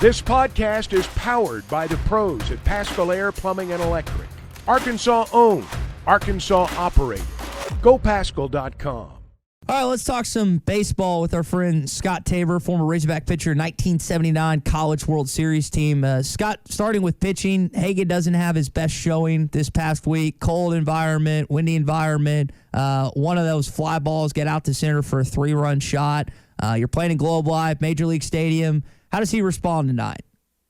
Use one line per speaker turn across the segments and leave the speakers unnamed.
This podcast is powered by the pros at Paschal Air Plumbing and Electric. Arkansas owned, Arkansas operated. GoPaschal.com.
All right, let's talk some baseball with our friend Scott Tabor, former Razorback pitcher, 1979 College World Series team. Scott, starting with pitching, Hagen doesn't have his best showing this past week. Cold environment, windy environment. One of those fly balls get out to center for a 3-run shot. You're playing in Globe Life, Major League Stadium. How does he respond tonight?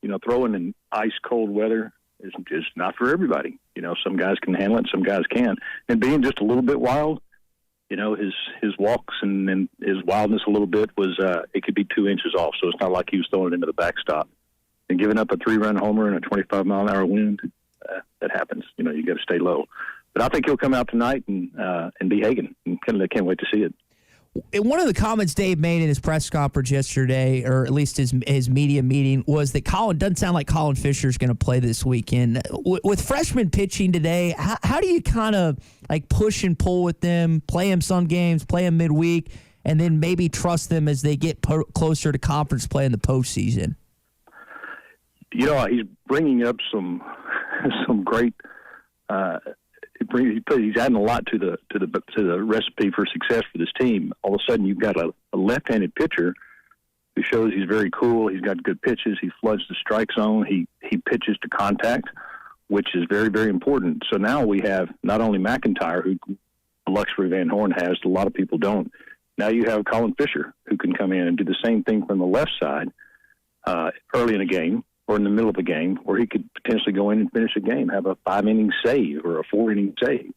You know, throwing in ice-cold weather is just not for everybody. You know, some guys can handle it, some guys can't. And being just a little bit wild, you know, his walks and his wildness a little bit was it could be 2 inches off, so it's not like he was throwing it into the backstop. And giving up a 3-run homer and a 25-mile-an-hour wind, that happens. You know, you got to stay low. But I think he'll come out tonight and be Hagen. And I can't wait to see it.
One of the comments Dave made in his press conference yesterday, or at least his media meeting, was that Colin doesn't sound like Colin Fisher is going to play this weekend. With freshmen pitching today, how do you kind of like push and pull with them, play them some games, play them midweek, and then maybe trust them as they get closer to conference play in the postseason?
You know, he's bringing up some great. He's adding a lot to the recipe for success for this team. All of a sudden, you've got a left-handed pitcher who shows he's very cool. He's got good pitches. He floods the strike zone. He pitches to contact, which is very, very important. So now we have not only McIntyre, who the luxury Van Horn has, a lot of people don't. Now you have Colin Fisher, who can come in and do the same thing from the left side early in a game, or in the middle of a game, or he could potentially go in and finish a game, have a 5-inning save or a 4-inning save.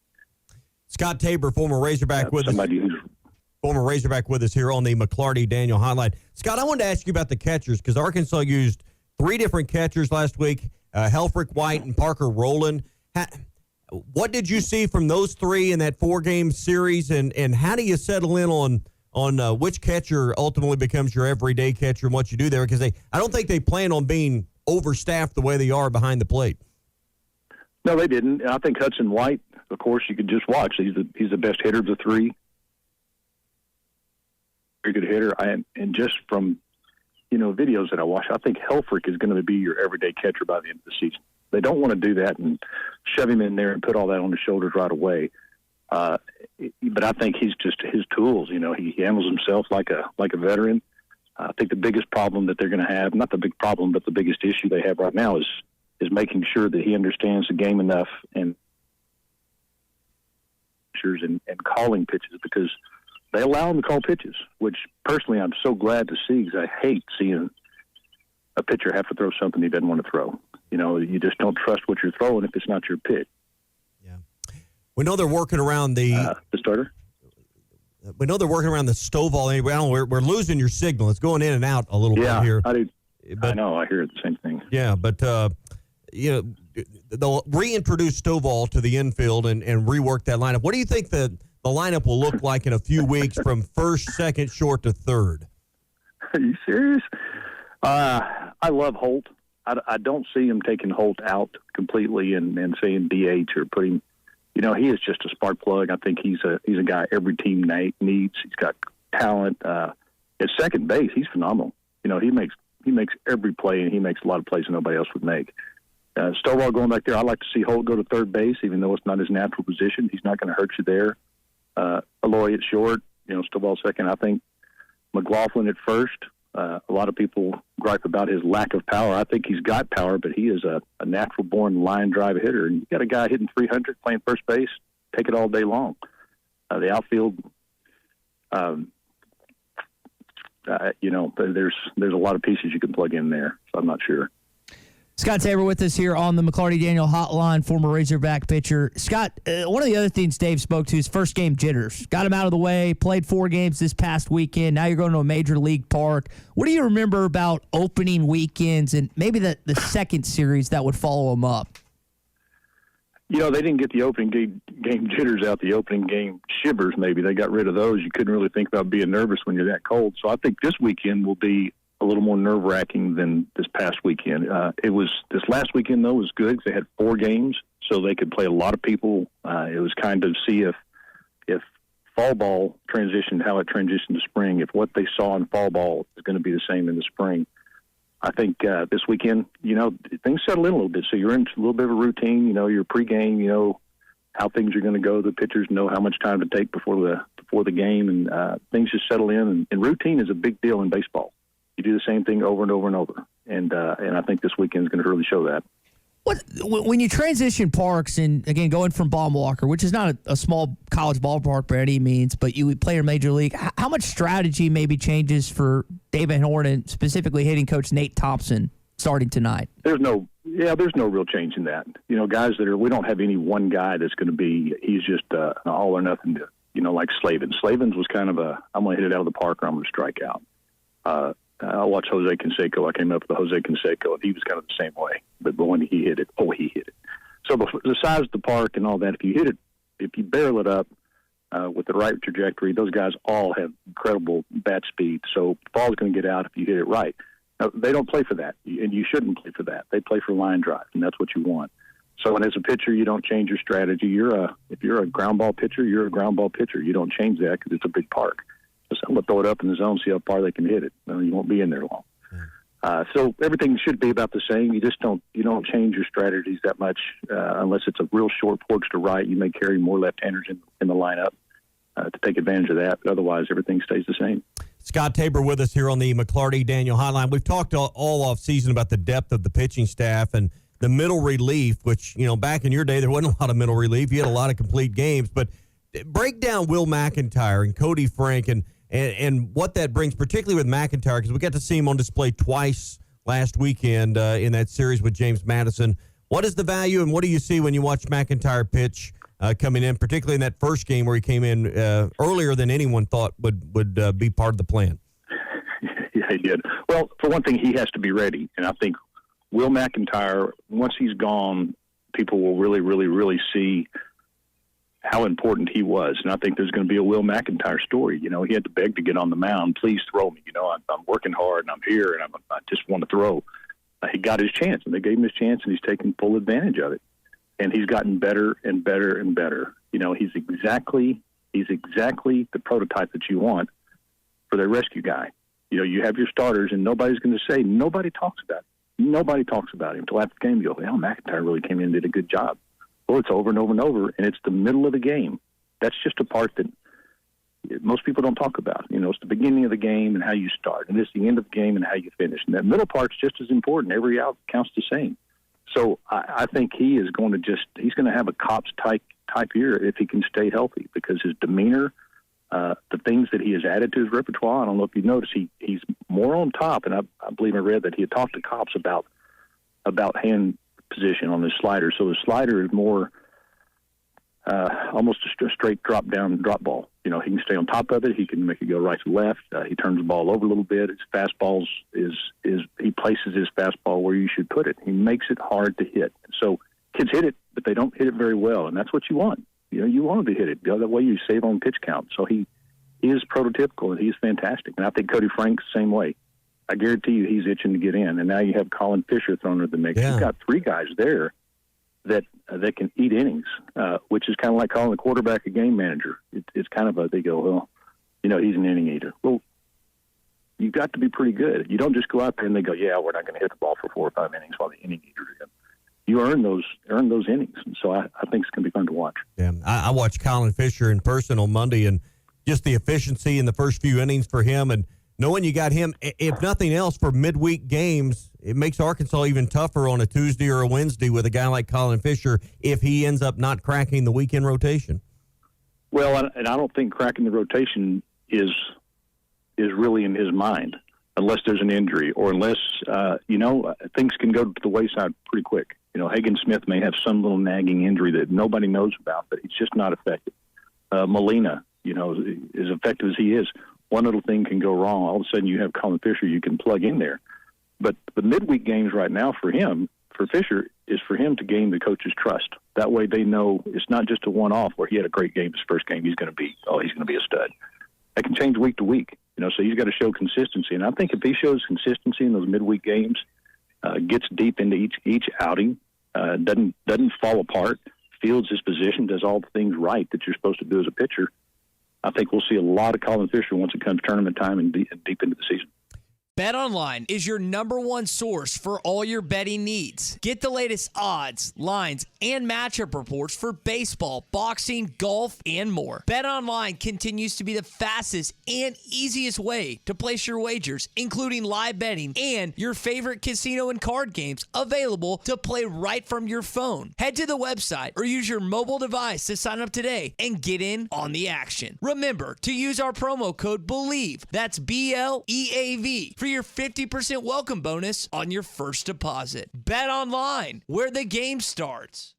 Scott Tabor, former Razorback with us. Former Razorback with us here on the McClarty-Daniel Hotline. Scott, I wanted to ask you about the catchers, because Arkansas used 3 different catchers last week, Helfrich, White, and Parker Rowland. What did you see from those 3 in that 4-game series, and how do you settle in on which catcher ultimately becomes your everyday catcher and what you do there? Because I don't think they plan on being overstaffed the way they are behind the plate.
No, they didn't. I think Hudson White, of course, you could just watch. He's the best hitter of the 3. Very good hitter. And just from, you know, videos that I watch, I think Helfrich is going to be your everyday catcher by the end of the season. They don't want to do that and shove him in there and put all that on his shoulders right away. But I think he's just his tools. You know, he handles himself like a veteran. I think the biggest problem that they're going to have, not the big problem, but the biggest issue they have right now is making sure that he understands the game enough and calling pitches, because they allow him to call pitches, which personally I'm so glad to see, because I hate seeing a pitcher have to throw something he doesn't want to throw. You know, you just don't trust what you're throwing if it's not your pitch.
Yeah. We know they're working around the
starter.
We know they're working around the Stovall. We're losing your signal. It's going in and out a little bit here.
I do. But, I know. I hear the same thing.
Yeah, but you know, they'll reintroduce Stovall to the infield and rework that lineup. What do you think the lineup will look like in a few weeks from first, second, short to third?
Are you serious? I love Holt. I don't see him taking Holt out completely and saying DH or putting. You know, he is just a spark plug. I think he's a guy every team needs. He's got talent. At second base, he's phenomenal. You know, he makes every play, and he makes a lot of plays that nobody else would make. Stovall going back there, I'd like to see Holt go to third base, even though it's not his natural position. He's not going to hurt you there. Aloy at short, you know, Stovall second. I think McLaughlin at first. A lot of people gripe about his lack of power. I think he's got power, but he is a natural-born line drive hitter. And you got a guy hitting 300 playing first base, take it all day long. The outfield, you know, there's a lot of pieces you can plug in there, so I'm not sure.
Scott Tabor with us here on the McClarty-Daniel Hotline, former Razorback pitcher. Scott, one of the other things Dave spoke to is first-game jitters. Got him out of the way, played 4 games this past weekend. Now you're going to a major league park. What do you remember about opening weekends and maybe the second series that would follow them up?
You know, they didn't get the opening game jitters out, the opening game shivers maybe. They got rid of those. You couldn't really think about being nervous when you're that cold. So I think this weekend will be a little more nerve-wracking than this past weekend. This last weekend, though, was good because they had 4 games, so they could play a lot of people. It was kind of see if fall ball transitioned, how it transitioned to spring, if what they saw in fall ball is going to be the same in the spring. I think this weekend, things settle in a little bit. So you're in a little bit of a routine. Your pregame, how things are going to go. The pitchers know how much time to take before the game, and things just settle in. And routine is a big deal in baseball. You do the same thing over and over and over, and I think this weekend is going to really show that.
When you transition parks, and again going from Baum-Walker, which is not a small college ballpark by any means, but you play in Major League, how much strategy maybe changes for Dave Van Horn and specifically hitting coach Nate Thompson starting tonight?
There's no real change in that. Guys we don't have any one guy that's going to be, he's just an all or nothing, like Slavens. Slavens was kind of I'm going to hit it out of the park or I'm going to strike out. I watched Jose Canseco. I came up with Jose Canseco, and he was kind of the same way. But when he hit it, he hit it. So the size of the park and all that, if you barrel it up with the right trajectory, those guys all have incredible bat speed. So the ball's going to get out if you hit it right. Now, they don't play for that, and you shouldn't play for that. They play for line drive, and that's what you want. So, and as a pitcher, you don't change your strategy. If you're a ground ball pitcher, you're a ground ball pitcher. You don't change that because it's a big park. So I'm going to throw it up in the zone, see how far they can hit it. You won't be in there long. So everything should be about the same. You don't change your strategies that much unless it's a real short porch to right. You may carry more left-handers in the lineup to take advantage of that. But otherwise, everything stays the same.
Scott Tabor with us here on the McClarty Daniel Hotline. We've talked all off season about the depth of the pitching staff and the middle relief, which, back in your day, there wasn't a lot of middle relief. You had a lot of complete games. But break down Will McIntyre and Cody Frank and what that brings, particularly with McIntyre, because we got to see him on display twice last weekend in that series with James Madison. What is the value, and what do you see when you watch McIntyre pitch coming in, particularly in that first game where he came in earlier than anyone thought would be part of the plan?
Yeah, he did. Well, for one thing, he has to be ready, and I think Will McIntyre, once he's gone, people will really, really, really see how important he was. And I think there's going to be a Will McIntyre story. He had to beg to get on the mound. Please throw me. I'm working hard and I'm here and I just want to throw. He got his chance, and they gave him his chance, and he's taken full advantage of it. And he's gotten better and better and better. He's exactly the prototype that you want for their rescue guy. You have your starters, and nobody's going to say, nobody talks about him until after the game. You go, McIntyre really came in and did a good job. Well, it's over and over and over, and it's the middle of the game. That's just a part that most people don't talk about. It's the beginning of the game and how you start, and it's the end of the game and how you finish. And that middle part's just as important. Every out counts the same. So I think he is going to he's going to have a Cops type year if he can stay healthy, because his demeanor, the things that he has added to his repertoire, I don't know if you noticed, he's more on top, and I believe I read that he had talked to Cops about hand position on his slider. So the slider is more almost a straight drop ball. He can stay on top of it. He can make it go right to left. He turns the ball over a little bit. His fastballs he places his fastball where you should put it. He makes it hard to hit. So kids hit it, but they don't hit it very well, and that's what you want. You want them to hit it. The other way you save on pitch count. So he is prototypical, and he's fantastic. And I think Cody Frank's the same way. I guarantee you he's itching to get in. And now you have Colin Fisher thrown into the mix.
Yeah.
You've got three guys there that can eat innings, which is kind of like calling the quarterback a game manager. It's kind of they go, he's an inning eater. Well, you've got to be pretty good. You don't just go out there and they go, yeah, we're not going to hit the ball for 4 or 5 innings while the inning eater is in. You earn those innings. And so I think it's going to be fun to watch.
Yeah, I watched Colin Fisher in person on Monday, and just the efficiency in the first few innings for him, and knowing you got him, if nothing else, for midweek games, it makes Arkansas even tougher on a Tuesday or a Wednesday with a guy like Colin Fisher if he ends up not cracking the weekend rotation.
Well, and I don't think cracking the rotation is really in his mind, unless there's an injury or unless, things can go to the wayside pretty quick. Hagen Smith may have some little nagging injury that nobody knows about, but he's just not effective. Molina, as effective as he is, one little thing can go wrong. All of a sudden you have Colin Fisher you can plug in there. But the midweek games right now for Fisher, is for him to gain the coach's trust. That way they know it's not just a one-off where he had a great game his first game. He's going to be a stud. That can change week to week. So he's got to show consistency. And I think if he shows consistency in those midweek games, gets deep into each outing, doesn't fall apart, fields his position, does all the things right that you're supposed to do as a pitcher, I think we'll see a lot of Colin Fisher once it comes tournament time and deep into the season.
BetOnline is your #1 source for all your betting needs. Get the latest odds, lines, and matchup reports for baseball, boxing, golf, and more. BetOnline continues to be the fastest and easiest way to place your wagers, including live betting and your favorite casino and card games available to play right from your phone. Head to the website or use your mobile device to sign up today and get in on the action. Remember to use our promo code BELIEVE, that's BLEAV, for your 50% welcome bonus on your first deposit. Bet online, where the game starts.